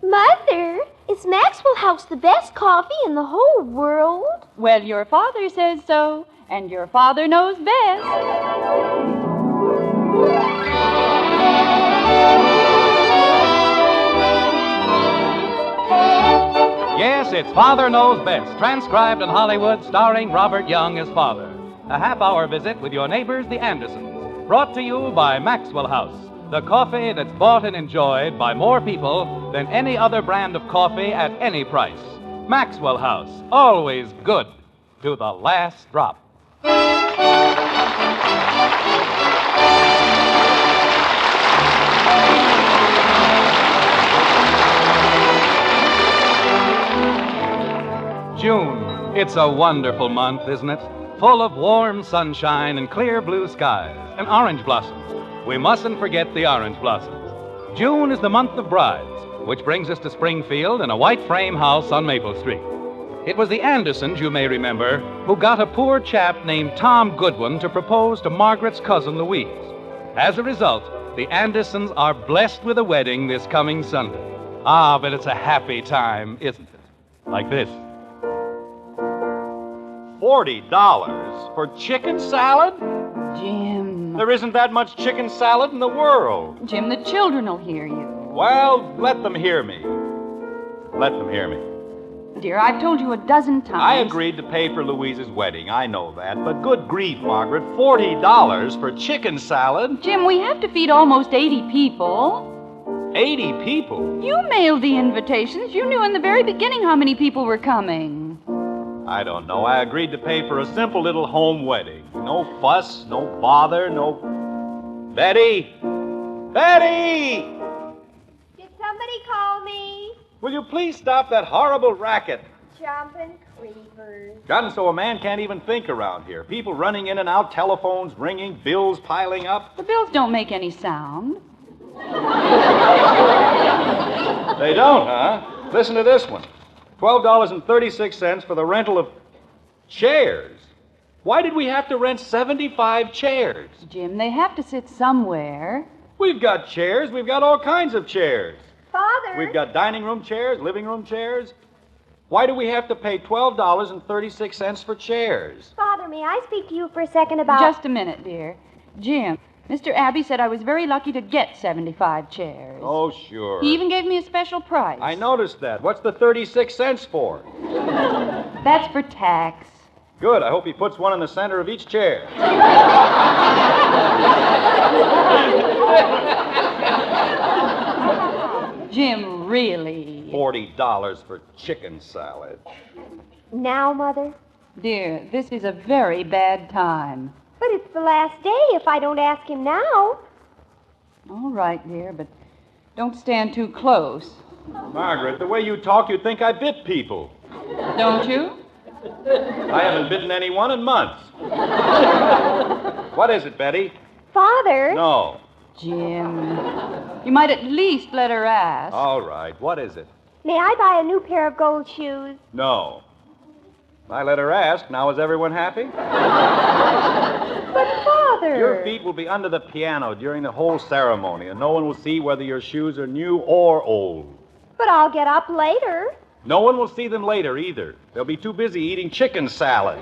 Mother, is Maxwell House the best coffee in the whole world? Well, your father says so, and your father knows best. Yes, it's Father Knows Best, transcribed in Hollywood, starring Robert Young as father. A half-hour visit with your neighbors, the Andersons. Brought to you by Maxwell House, the coffee that's bought and enjoyed by more people than any other brand of coffee at any price. Maxwell House, always good to the last drop. June. It's a wonderful month, isn't it? Full of warm sunshine and clear blue skies and orange blossoms. We mustn't forget the orange blossoms. June is the month of brides, which brings us to Springfield and a white frame house on Maple Street. It was the Andersons, you may remember, who got a poor chap named Tom Goodwin to propose to Margaret's cousin Louise. As a result, the Andersons are blessed with a wedding this coming Sunday. Ah, but it's a happy time, isn't it? Like this. $40 for chicken salad? Jim. There isn't that much chicken salad in the world. Jim, the children will hear you. Well, let them hear me. Let them hear me. Dear, I've told you a dozen times. I agreed to pay for Louise's wedding, I know that. But good grief, Margaret, $40 for chicken salad? Jim, we have to feed almost 80 people. 80 people? You mailed the invitations. You knew in the very beginning how many people were coming. I don't know. I agreed to pay for a simple little home wedding. No fuss, no bother, no... Betty! Betty! Did somebody call me? Will you please stop that horrible racket? Jumping creepers. Gotten so a man can't even think around here. People running in and out, telephones ringing, bills piling up. The bills don't make any sound. They don't, huh? Listen to this one. $12.36 for the rental of chairs. Why did we have to rent 75 chairs? Jim, they have to sit somewhere. We've got chairs. We've got all kinds of chairs. Father. We've got dining room chairs, living room chairs. Why do we have to pay $12.36 for chairs? Father, may I speak to you for a second about... Just a minute, dear. Jim, Mr. Abbey said I was very lucky to get 75 chairs. Oh, sure. He even gave me a special price. I noticed that. What's the 36 cents for? That's for tax. Good. I hope he puts one in the center of each chair. Jim, really? $40 for chicken salad. Now, Mother? Dear, this is a very bad time. But it's the last day if I don't ask him now. All right, dear, but don't stand too close. Margaret, the way you talk, you'd think I bit people. Don't you? I haven't bitten anyone in months. What is it, Betty? Father? No. Jim, you might at least let her ask. All right. What is it? May I buy a new pair of gold shoes? No. I let her ask. Now is everyone happy? But, Father... Your feet will be under the piano during the whole ceremony, and no one will see whether your shoes are new or old. But I'll get up later. No one will see them later, either. They'll be too busy eating chicken salad.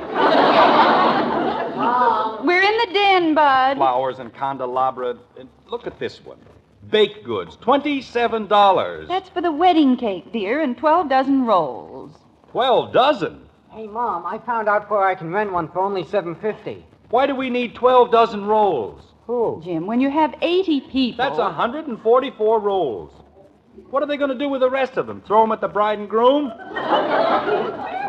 We're in the den, Bud. Flowers and candelabra. And look at this one. Baked goods, $27. That's for the wedding cake, dear, and 12 dozen rolls. 12 dozen? Hey, Mom, I found out where I can rent one for only $7.50. Why do we need 12 dozen rolls? Who? Jim, when you have 80 people... That's 144 rolls. What are they going to do with the rest of them? Throw them at the bride and groom?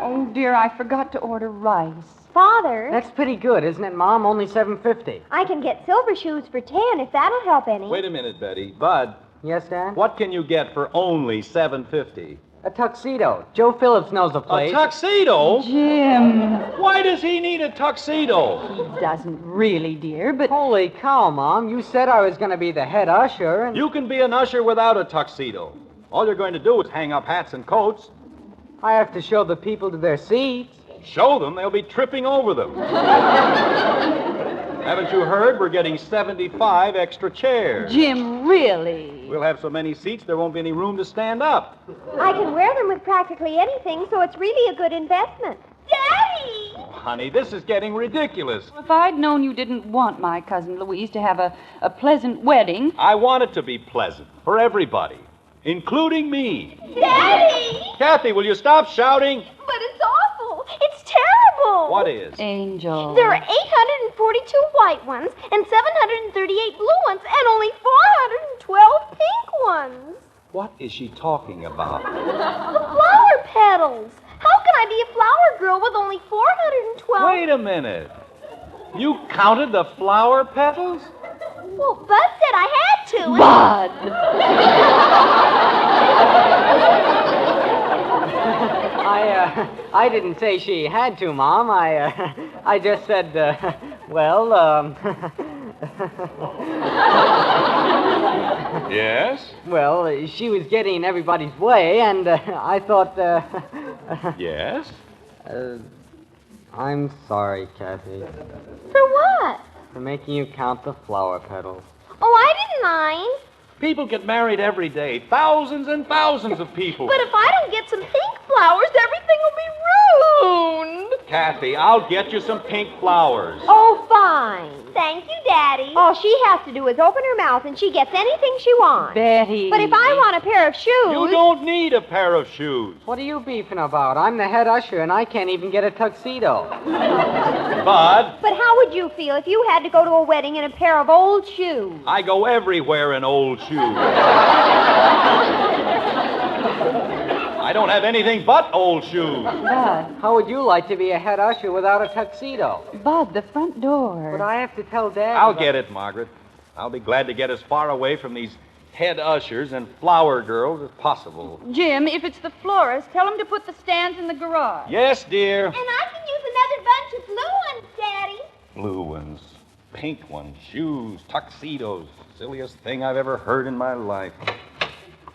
Oh, dear, I forgot to order rice. Father... That's pretty good, isn't it, Mom? Only $7.50. I can get silver shoes for 10 if that'll help any. Wait a minute, Betty. Bud, Yes, Dad? what can you get for only $7.50? A tuxedo. Joe Phillips knows the place. A tuxedo? Jim, Why does he need a tuxedo? he doesn't really, dear, but... Holy cow, Mom. You said I was going to be the head usher, and... You can be an usher without a tuxedo. All you're going to do is hang up hats and coats. I have to show the people to their seats. Show them, they'll be tripping over them. Haven't you heard? We're getting 75 extra chairs. Jim, really? We'll have so many seats there won't be any room to stand up. I can wear them with practically anything, so it's really a good investment. Daddy! Oh, honey, this is getting ridiculous. If I'd known you didn't want my cousin Louise to have a pleasant wedding... I want it to be pleasant for everybody, including me. Daddy! Kathy, will you stop shouting? But it's awful. It's terrible. What is? Angel. There are 842 white ones and 738 blue ones and only 412 pink ones. What is she talking about? The flower petals. How can I be a flower girl with only 412? Wait a minute. You counted the flower petals? Well, Bud said I had to. Bud! I didn't say she had to, Mom. I just said, Yes? well, she was getting in everybody's way, and I thought, Yes? I'm sorry, Kathy, For what? for making you count the flower petals. Oh, I didn't mind. People get married every day. Thousands and thousands of people. But if I don't get some pink flowers, everything will be ruined. Kathy, I'll get you some pink flowers. Oh, fine. Thank you, Daddy. All she has to do is open her mouth and she gets anything she wants. Betty. But if I want a pair of shoes... You don't need a pair of shoes. What are you beefing about? I'm the head usher, and I can't even get a tuxedo. Bud, But how would you feel if you had to go to a wedding in a pair of old shoes? I go everywhere in old shoes. I don't have anything but old shoes. Bud. How would you like to be a head usher without a tuxedo? Bud, the front door. But I have to tell Dad. I'll get it, Margaret. I'll be glad to get as far away from these head ushers and flower girls as possible. Jim, if it's the florist, tell him to put the stands in the garage. Yes, dear. And I can use another bunch of blue ones, Daddy. Blue ones, pink ones, shoes, tuxedos. Silliest thing I've ever heard in my life.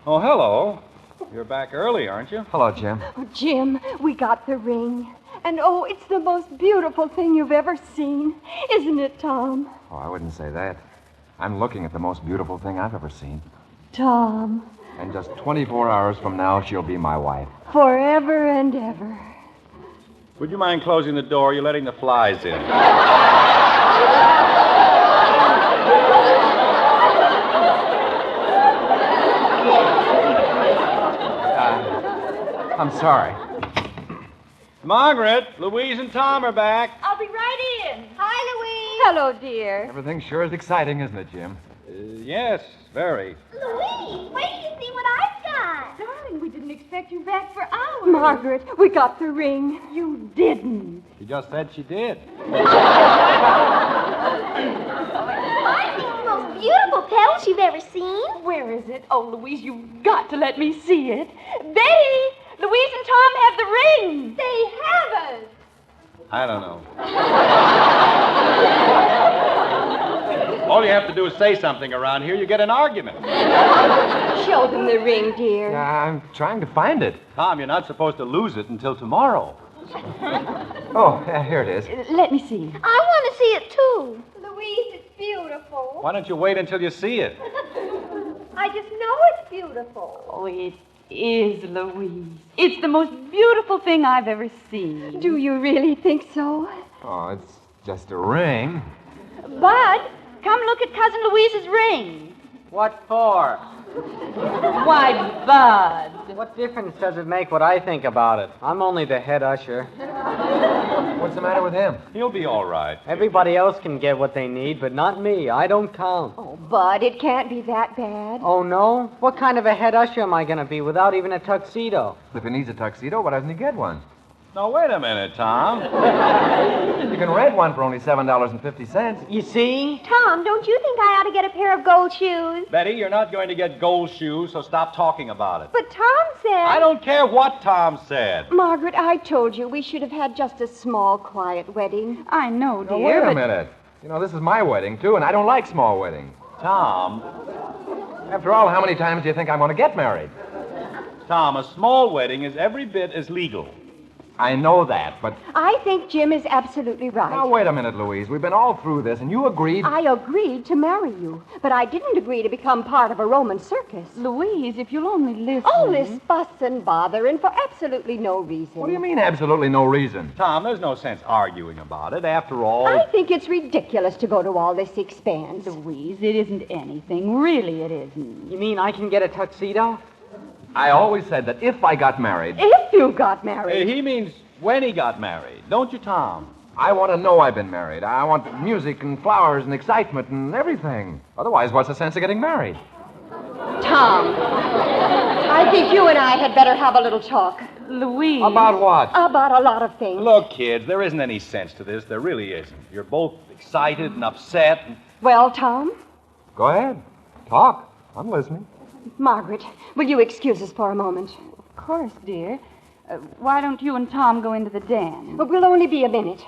Oh, hello. You're back early, aren't you? Hello, Jim. Oh, Jim, we got the ring. And oh, it's the most beautiful thing you've ever seen. Isn't it, Tom? Oh, I wouldn't say that. I'm looking at the most beautiful thing I've ever seen. Tom, And just 24 hours from now, she'll be my wife. forever and ever. Would you mind closing the door? You're letting the flies in. I'm sorry. Margaret, Louise and Tom are back. I'll be right in. Hi, Louise. Hello, dear. Everything sure is exciting, isn't it, Jim? Yes, very. Louise, wait till you see what I've got. Darling, we didn't expect you back for hours. Margaret, we got the ring. You didn't. She just said she did. I think the most beautiful petals you've ever seen. Where is it? Oh, Louise, you've got to let me see it. Betty, Louise and Tom have the ring. They haven't. I don't know. All you have to do is say something around here, you get an argument. Show them the ring, dear. Yeah, I'm trying to find it. Tom, you're not supposed to lose it until tomorrow. Oh, here it is. Let me see. I want to see it, too. Louise, it's beautiful. Why don't you wait until you see it? I just know it's beautiful. Oh, it is, Louise. It's the most beautiful thing I've ever seen. Do you really think so? Oh, it's just a ring. Bud, come look at Cousin Louise's ring. What for? Why, Bud. What difference does it make what I think about it? I'm only the head usher. What's the matter with him? He'll be all right. Everybody else can get what they need, but not me. I don't count. Oh, Bud, it can't be that bad. Oh, no? What kind of a head usher am I going to be without even a tuxedo? If he needs a tuxedo, why doesn't he get one? Now, wait a minute, Tom. You can rent one for only $7.50. You see? Tom, don't you think I ought to get a pair of gold shoes? Betty, you're not going to get gold shoes, so stop talking about it. But Tom said... I don't care what Tom said. Margaret, I told you we should have had just a small, quiet wedding. I know, Now, dear, wait a but... minute. You know, this is my wedding, too, and I don't like small weddings. Tom, After all, how many times do you think I'm going to get married? Tom, a small wedding is every bit as legal. I know that, but... I think Jim is absolutely right. Now, wait a minute, Louise. We've been all through this, and you agreed... I agreed to marry you, but I didn't agree to become part of a Roman circus. Louise, if you'll only listen. All this fuss and bother, and for absolutely no reason. What do you mean, absolutely no reason? Tom, there's no sense arguing about it. After all... I think it's ridiculous to go to all this expense. Louise, it isn't anything. Really, it isn't. You mean I can get a tuxedo? I always said that if I got married... If you got married. He means when he got married. Don't you, Tom? I want to know I've been married. I want music and flowers and excitement and everything. Otherwise, what's the sense of getting married? Tom, I think you and I had better have a little talk. Louise. About what? About a lot of things. Look, kids, there isn't any sense to this. There really isn't. You're both excited and upset. Well, Tom? Go ahead. Talk. I'm listening. Margaret, will you excuse us for a moment? Of course, dear. Why don't you and Tom go into the den? But we'll only be a minute.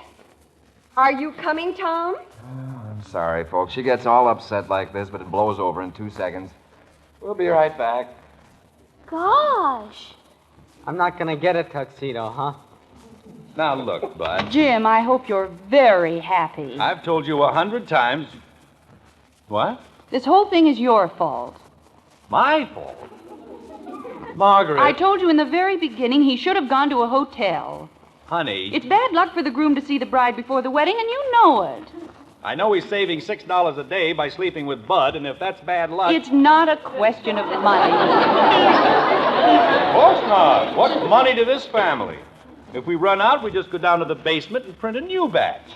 Are you coming, Tom? I'm sorry, folks. She gets all upset like this, but it blows over in 2 seconds. We'll be right back. Gosh. I'm not going to get a tuxedo, huh? Now, look, Bud. Jim, I hope you're very happy. I've told you 100 times... What? This whole thing is your fault. My fault? Margaret. I told you in the very beginning he should have gone to a hotel. Honey. It's bad luck for the groom to see the bride before the wedding, and you know it. I know he's saving $6 a day by sleeping with Bud, and if that's bad luck... It's not a question of money. Of course not. What's money to this family? If we run out, we just go down to the basement and print a new batch.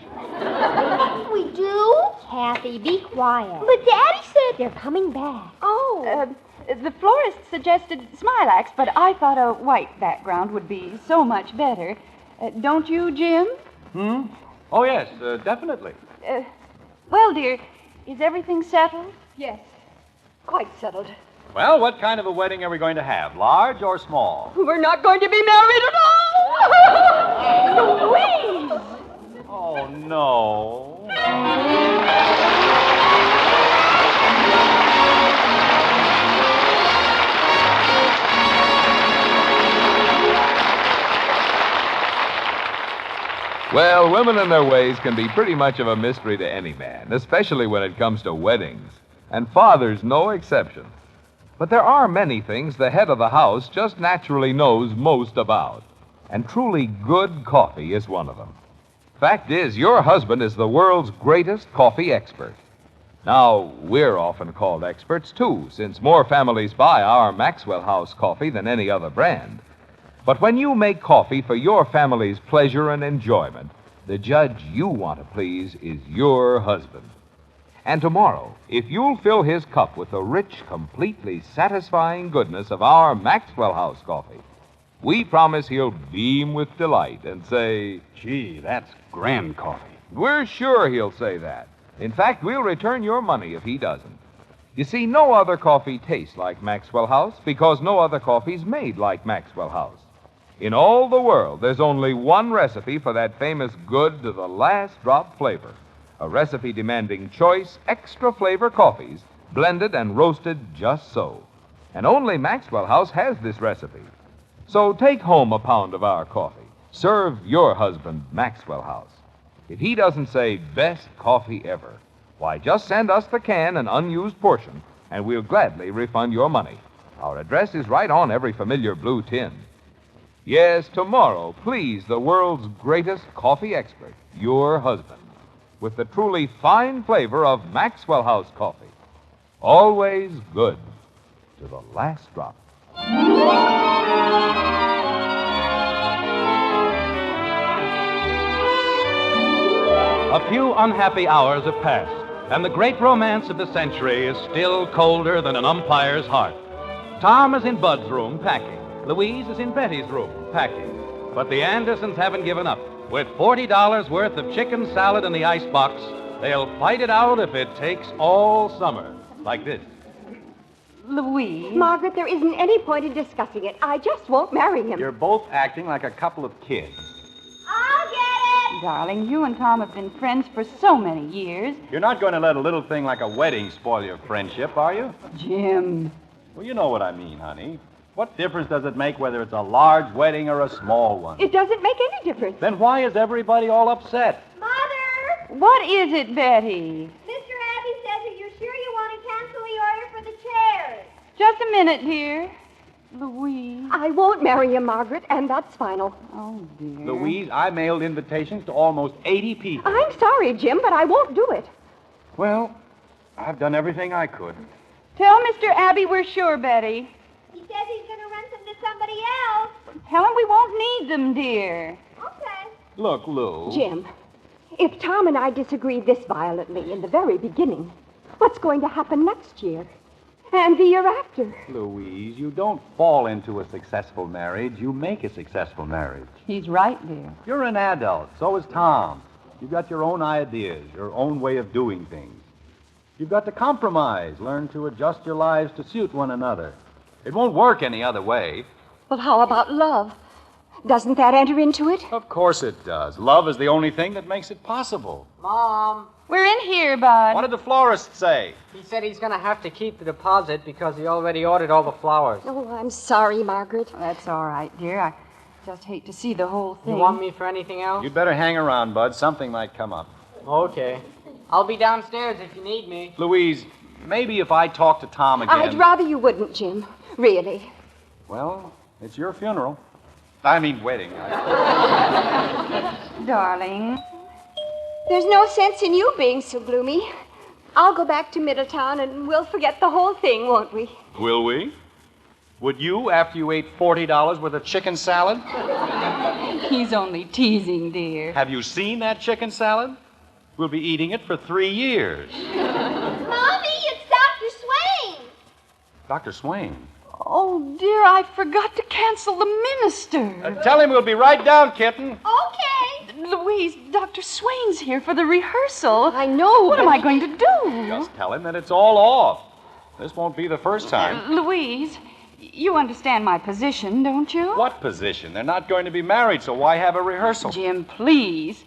We do? Kathy, be quiet. But Daddy said... They're coming back. Oh. The florist suggested smilax, but I thought a white background would be so much better. Don't you, Jim? Oh, yes, definitely. Well, dear, is everything settled? Yes, quite settled. Well, what kind of a wedding are we going to have? Large or small? We're not going to be married at all! Louise! Oh, no. Well, women and their ways can be pretty much of a mystery to any man, especially when it comes to weddings. And father's no exception. But there are many things the head of the house just naturally knows most about. And truly good coffee is one of them. Fact is, your husband is the world's greatest coffee expert. Now, we're often called experts, too, since more families buy our Maxwell House coffee than any other brand. But when you make coffee for your family's pleasure and enjoyment, the judge you want to please is your husband. And tomorrow, if you'll fill his cup with the rich, completely satisfying goodness of our Maxwell House coffee, we promise he'll beam with delight and say, Gee, that's grand coffee. We're sure he'll say that. In fact, we'll return your money if he doesn't. You see, no other coffee tastes like Maxwell House because no other coffee's made like Maxwell House. In all the world, there's only one recipe for that famous good to the last drop flavor. A recipe demanding choice, extra flavor coffees, blended and roasted just so. And only Maxwell House has this recipe. So take home a pound of our coffee. Serve your husband Maxwell House. If he doesn't say best coffee ever, why, just send us the can and unused portion, and we'll gladly refund your money. Our address is right on every familiar blue tin. Yes, tomorrow, please the world's greatest coffee expert, your husband, with the truly fine flavor of Maxwell House coffee. Always good to the last drop. A few unhappy hours have passed, and the great romance of the century is still colder than an umpire's heart. Tom is in Bud's room packing. Louise is in Betty's room packing. But the Andersons haven't given up. With $40 worth of chicken salad in the icebox, they'll fight it out if it takes all summer. Like this. Louise. Margaret, there isn't any point in discussing it. I just won't marry him. You're both acting like a couple of kids. I'll get it! Darling, you and Tom have been friends for so many years. You're not going to let a little thing like a wedding spoil your friendship, are you? Jim. Well, you know what I mean, honey. What difference does it make whether it's a large wedding or a small one? It doesn't make any difference. Then why is everybody all upset? Mother! What is it, Betty? Mr. Abbey says that you're sure you want to cancel the order for the chairs. Just a minute, dear. Louise. I won't marry you, Margaret, and that's final. Oh, dear. Louise, I mailed invitations to almost 80 people. I'm sorry, Jim, but I won't do it. Well, I've done everything I could. Tell Mr. Abbey we're sure, Betty. He says he's going to rent them to somebody else. Tell him we won't need them, dear. Okay. Look, Lou. Jim, if Tom and I disagree this violently in the very beginning, what's going to happen next year? And the year after? Louise, you don't fall into a successful marriage. You make a successful marriage. He's right, dear. You're an adult. So is Tom. You've got your own ideas, your own way of doing things. You've got to compromise, learn to adjust your lives to suit one another. It won't work any other way. Well, how about love? Doesn't that enter into it? Of course it does. Love is the only thing that makes it possible. Mom, We're in here, Bud. What did the florist say? he said he's going to have to keep the deposit because he already ordered all the flowers. Oh, I'm sorry, Margaret. That's all right, dear. I just hate to see the whole thing. You want me for anything else? You'd better hang around, Bud. Something might come up. Okay. I'll be downstairs if you need me. Louise, maybe if I talk to Tom again... I'd rather you wouldn't, Jim. Really. Well, it's your funeral. I mean, wedding. Darling. There's no sense in you being so gloomy. I'll go back to Middletown and we'll forget the whole thing, won't we? Will we? Would you, after you ate $40 worth of chicken salad? He's only teasing, dear. Have you seen that chicken salad? We'll be eating it for 3 years. Mommy, it's Dr. Swain. Dr. Swain. Oh, dear, I forgot to cancel the minister. Tell him we'll be right down, kitten. Okay. Louise, Dr. Swain's here for the rehearsal. I know. What am I going to do? Just tell him that it's all off. This won't be the first time. Louise, you understand my position, don't you? What position? They're not going to be married, so why have a rehearsal? Jim, please.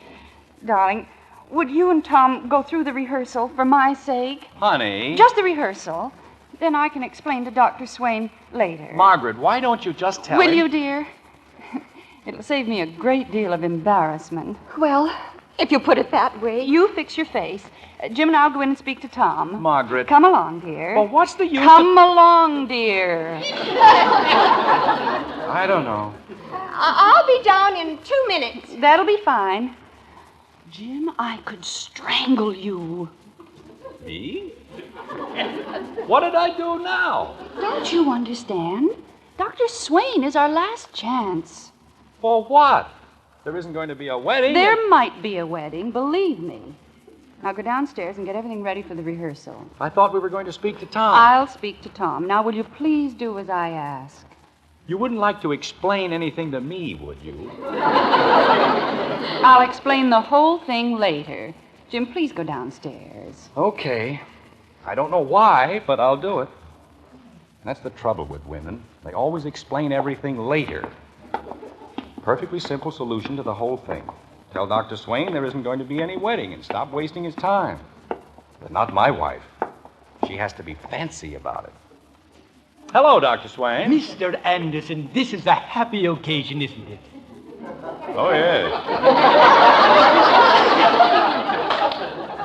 Darling, would you and Tom go through the rehearsal for my sake? Honey. Just the rehearsal. Then I can explain to Dr. Swain later. Margaret, why don't you just tell him? Will you, dear? It'll save me a great deal of embarrassment. Well, if you put it that way. You fix your face. Jim and I'll go in and speak to Tom. Margaret. Come along, dear. Well, what's the use Come along, dear. I don't know. I'll be down in 2 minutes. That'll be fine. Jim, I could strangle you. Me? What did I do now? Don't you understand? Dr. Swain is our last chance. For what? There isn't going to be a wedding. There might be a wedding, believe me. Now go downstairs and get everything ready for the rehearsal. I thought we were going to speak to Tom. I'll speak to Tom. Now, will you please do as I ask? You wouldn't like to explain anything to me, would you? I'll explain the whole thing later. Jim, please go downstairs. Okay. I don't know why, but I'll do it. That's the trouble with women. They always explain everything later. Perfectly simple solution to the whole thing. Tell Dr. Swain there isn't going to be any wedding and stop wasting his time. But not my wife. She has to be fancy about it. Hello, Dr. Swain. Mr. Anderson, this is a happy occasion, isn't it? Oh, yes.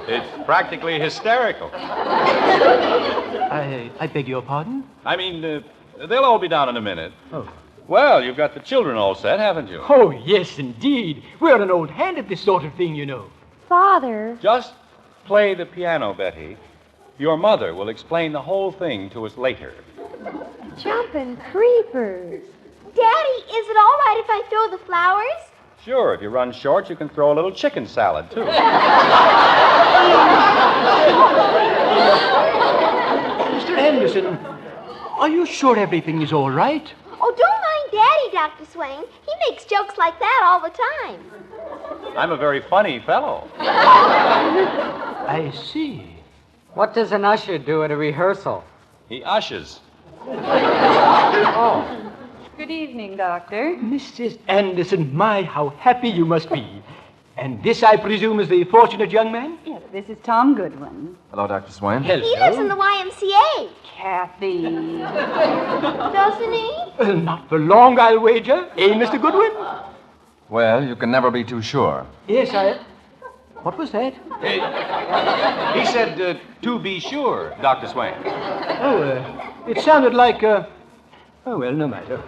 It's practically hysterical. I beg your pardon? I mean, they'll all be down in a minute. Oh. Well, you've got the children all set, haven't you? Oh, yes, indeed. We're an old hand at this sort of thing, you know. Father. Just play the piano, Betty. Your mother will explain the whole thing to us later. Jumping creepers. Daddy, is it all right if I throw the flowers? Sure, if you run short, you can throw a little chicken salad, too. Mr. Anderson, are you sure everything is all right? Oh, don't mind Daddy, Dr. Swain. He makes jokes like that all the time. I'm a very funny fellow. I see. What does an usher do at a rehearsal? He ushers. Oh. Good evening, Doctor. Mrs. Anderson, my, how happy you must be. And this, I presume, is the fortunate young man? Yes, this is Tom Goodwin. Hello, Dr. Swain. Hello. He lives in the YMCA. Kathy. Doesn't he? Not for long, I'll wager. Eh, Mr. Goodwin? Well, you can never be too sure. Yes, I... What was that? He said, to be sure, Dr. Swain. It sounded like, Oh, well, no matter.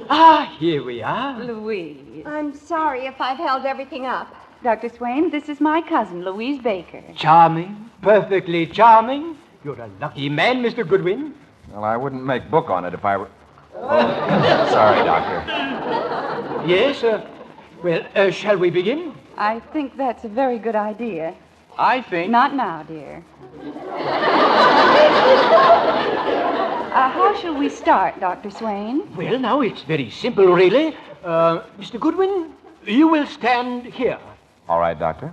Ah, here we are. Louise. I'm sorry if I've held everything up. Dr. Swain, this is my cousin, Louise Baker. Charming. Perfectly charming. You're a lucky man, Mr. Goodwin. Well, I wouldn't make book on it if I were... Oh, sorry, Doctor. Yes, well, shall we begin? I think that's a very good idea. I think... Not now, dear. How shall we start, Dr. Swain? Well, now, it's very simple, really. Mr. Goodwin, you will stand here. All right, Doctor.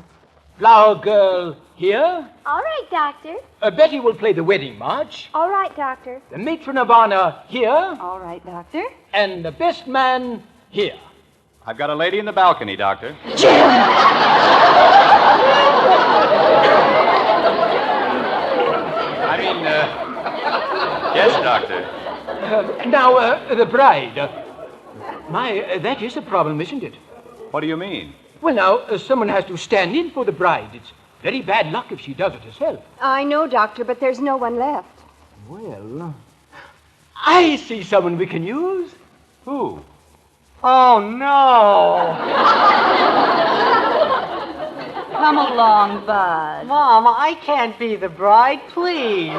Flower girl here. All right, Doctor. Betty will play the wedding march. All right, Doctor. The matron of honor here. All right, Doctor. And the best man here. I've got a lady in the balcony, Doctor. I mean, yes, Doctor. Now, the bride. That is a problem, isn't it? What do you mean? Well, now, someone has to stand in for the bride. It's very bad luck if she does it herself. I know, Doctor, but there's no one left. Well, I see someone we can use. Who? Oh, no. Come along, Bud. Mom, I can't be the bride, please.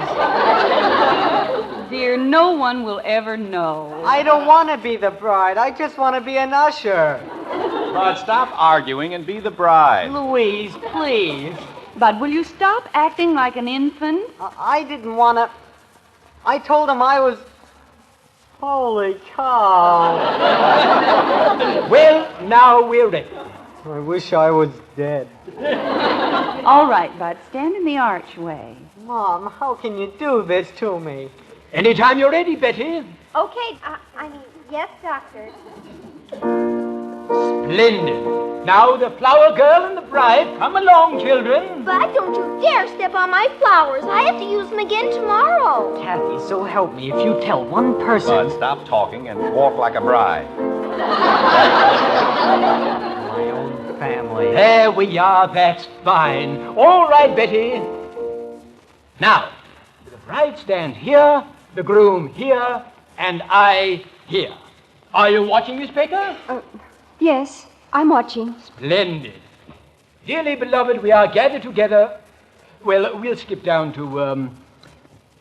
Dear, no one will ever know. I don't want to be the bride. I just want to be an usher. Bud, stop arguing and be the bride. Louise, please. Bud, will you stop acting like an infant? I didn't want to... I told him I was... Holy cow. Well, now we're ready. I wish I was dead. All right, Bud, stand in the archway. Mom, how can you do this to me? Anytime you're ready, Betty. Okay, yes, Doctor. Splendid. Now the flower girl and the bride. Come along, children. Bud, don't you dare step on my flowers. I have to use them again tomorrow. Kathy, so help me. If you tell one person... Bud, stop talking and walk like a bride. My own family. There we are. That's fine. All right, Betty. Now, the bride stands here, the groom here, and I here. Are you watching, Miss Baker? Yes, I'm watching. Splendid. Dearly beloved, we are gathered together. Well, we'll skip down to,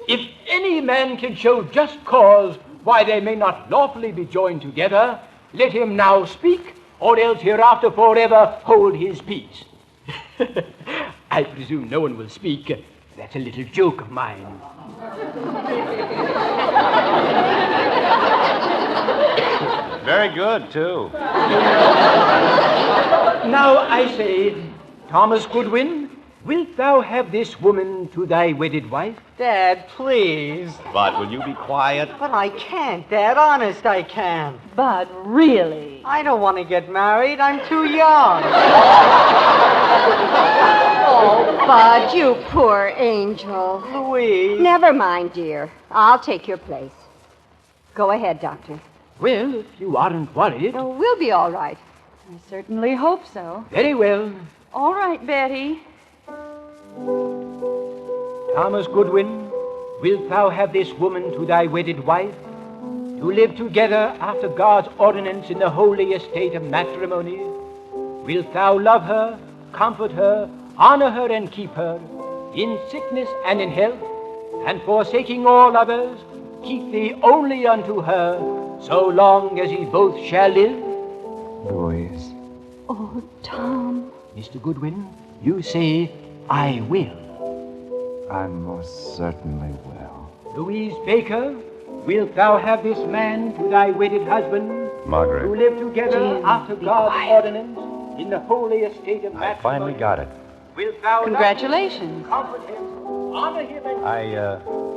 if any man can show just cause why they may not lawfully be joined together, let him now speak, or else hereafter forever hold his peace. I presume no one will speak. That's a little joke of mine. Very good, too. Now I say, Thomas Goodwin, wilt thou have this woman to thy wedded wife? Dad, please. Bud, will you be quiet? But I can't, Dad. Honest, I can't. Bud, really? I don't want to get married. I'm too young. Oh, Bud, you poor angel. Louise. Never mind, dear. I'll take your place. Go ahead, Doctor. Well, if you aren't worried. Oh, we'll be all right. I certainly hope so. Very well. All right, Betty. Thomas Goodwin, wilt thou have this woman to thy wedded wife, to live together after God's ordinance in the holy estate of matrimony? Wilt thou love her, comfort her, honor her, and keep her, in sickness and in health, and forsaking all others, keep thee only unto her, so long as ye both shall live? Louise. Oh, Tom. Mr. Goodwin, you say, I will. I most certainly will. Louise Baker, wilt thou have this man to thy wedded husband, Margaret. to live together Jim, after be God's quiet. ordinance in the holy estate of matrimony? I finally got it. Wilt thou love Congratulations. him, comfort him, honor him, and I,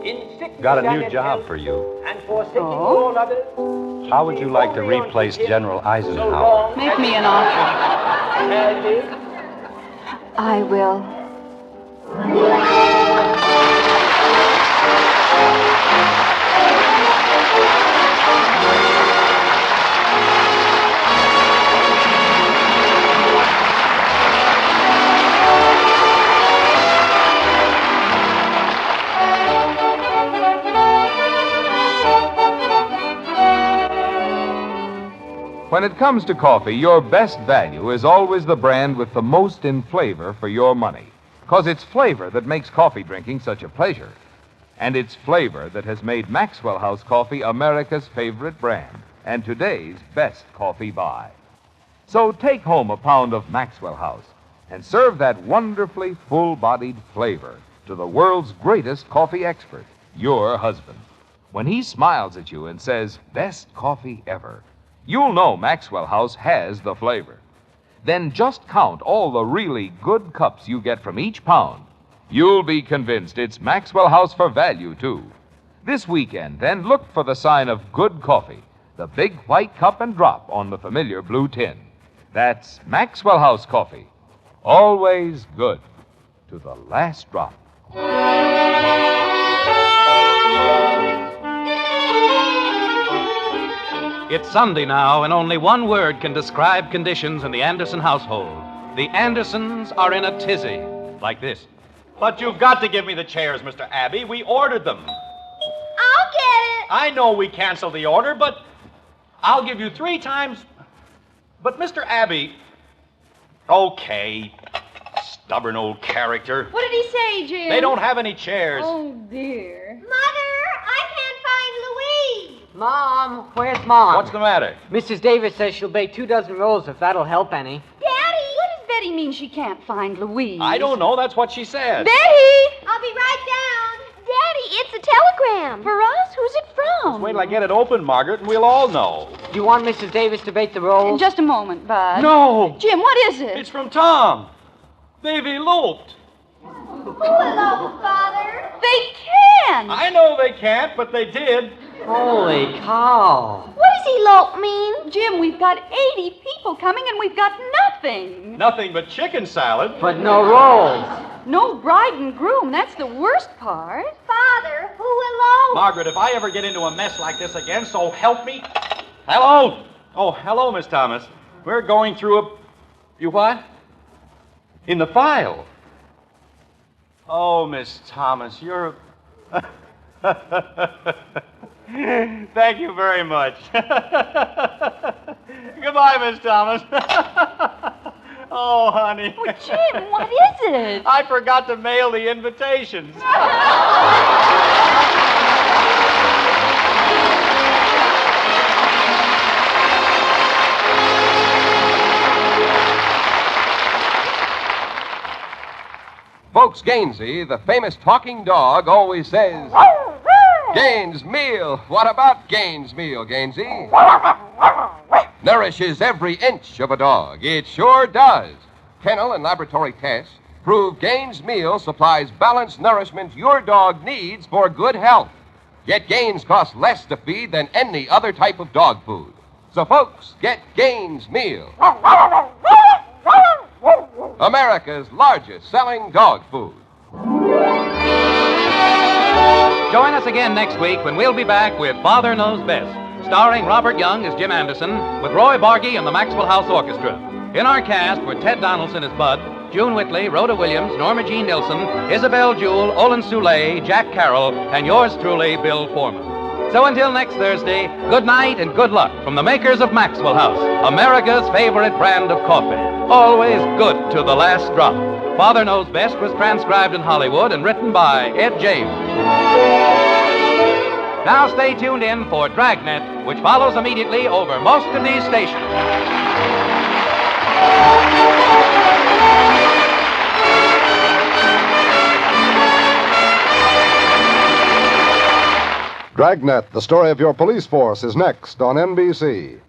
in sickness got a and new in job health, for you. and forsaking all others, keep How would you thee like to only unto replace him, General so Eisenhower? long Make as me ye an offer. shall live? I will. When it comes to coffee, your best value is always the brand with the most in flavor for your money. Because it's flavor that makes coffee drinking such a pleasure. And it's flavor that has made Maxwell House Coffee America's favorite brand and today's best coffee buy. So take home a pound of Maxwell House and serve that wonderfully full-bodied flavor to the world's greatest coffee expert, your husband. When he smiles at you and says, "Best coffee ever," you'll know Maxwell House has the flavor. Then just count all the really good cups you get from each pound. You'll be convinced it's Maxwell House for value, too. This weekend, then, look for the sign of good coffee, the big white cup and drop on the familiar blue tin. That's Maxwell House Coffee. Always good to the last drop. It's Sunday now, and only one word can describe conditions in the Anderson household. The Andersons are in a tizzy, like this. But you've got to give me the chairs, Mr. Abbey. We ordered them. I'll get it. I know we canceled the order, but I'll give you 3 times. But, Mr. Abbey, okay, stubborn old character. What did he say, Jim? They don't have any chairs. Oh, dear. Mother, I can't find Louise. Mom, where's Mom? What's the matter? Mrs. Davis says she'll bake 2 dozen rolls if that'll help any. Daddy! What does Betty mean she can't find Louise? I don't know. That's what she said. Betty! I'll be right down. Daddy, it's a telegram. For us? Who's it from? Wait till I get it open, Margaret, and we'll all know. Do you want Mrs. Davis to bake the rolls? Just a moment, Bud. No! Jim, what is it? It's from Tom. They've eloped. Hello, Father. They can! I know they can't, but they did. Holy cow. What does elope mean? Jim, we've got 80 people coming and we've got nothing. Nothing but chicken salad. But no rolls. No bride and groom. That's the worst part. Father, who eloped? Margaret, if I ever get into a mess like this again, so help me. Hello? Oh, hello, Miss Thomas. We're going through a... You what? In the file. Oh, Miss Thomas, you're... Thank you very much. Goodbye, Miss Thomas. Oh, honey. Oh, Jim, what is it? I forgot to mail the invitations. Folks, Gainsey, the famous talking dog, always says, "Gaines Meal. What about Gaines Meal, Gainsey?" Nourishes every inch of a dog. It sure does. Kennel and laboratory tests prove Gaines Meal supplies balanced nourishment your dog needs for good health. Yet Gaines costs less to feed than any other type of dog food. So, folks, get Gaines Meal. America's largest selling dog food. Join us again next week when we'll be back with Father Knows Best, starring Robert Young as Jim Anderson, with Roy Bargy and the Maxwell House Orchestra. In our cast were Ted Donaldson as Bud, June Whitley, Rhoda Williams, Norma Jean Nilsson, Isabel Jewell, Olin Soule, Jack Carroll, and yours truly, Bill Foreman. So until next Thursday, good night and good luck from the makers of Maxwell House, America's favorite brand of coffee. Always good to the last drop. Father Knows Best was transcribed in Hollywood and written by Ed James. Now stay tuned in for Dragnet, which follows immediately over most of these stations. Dragnet, the story of your police force, is next on NBC.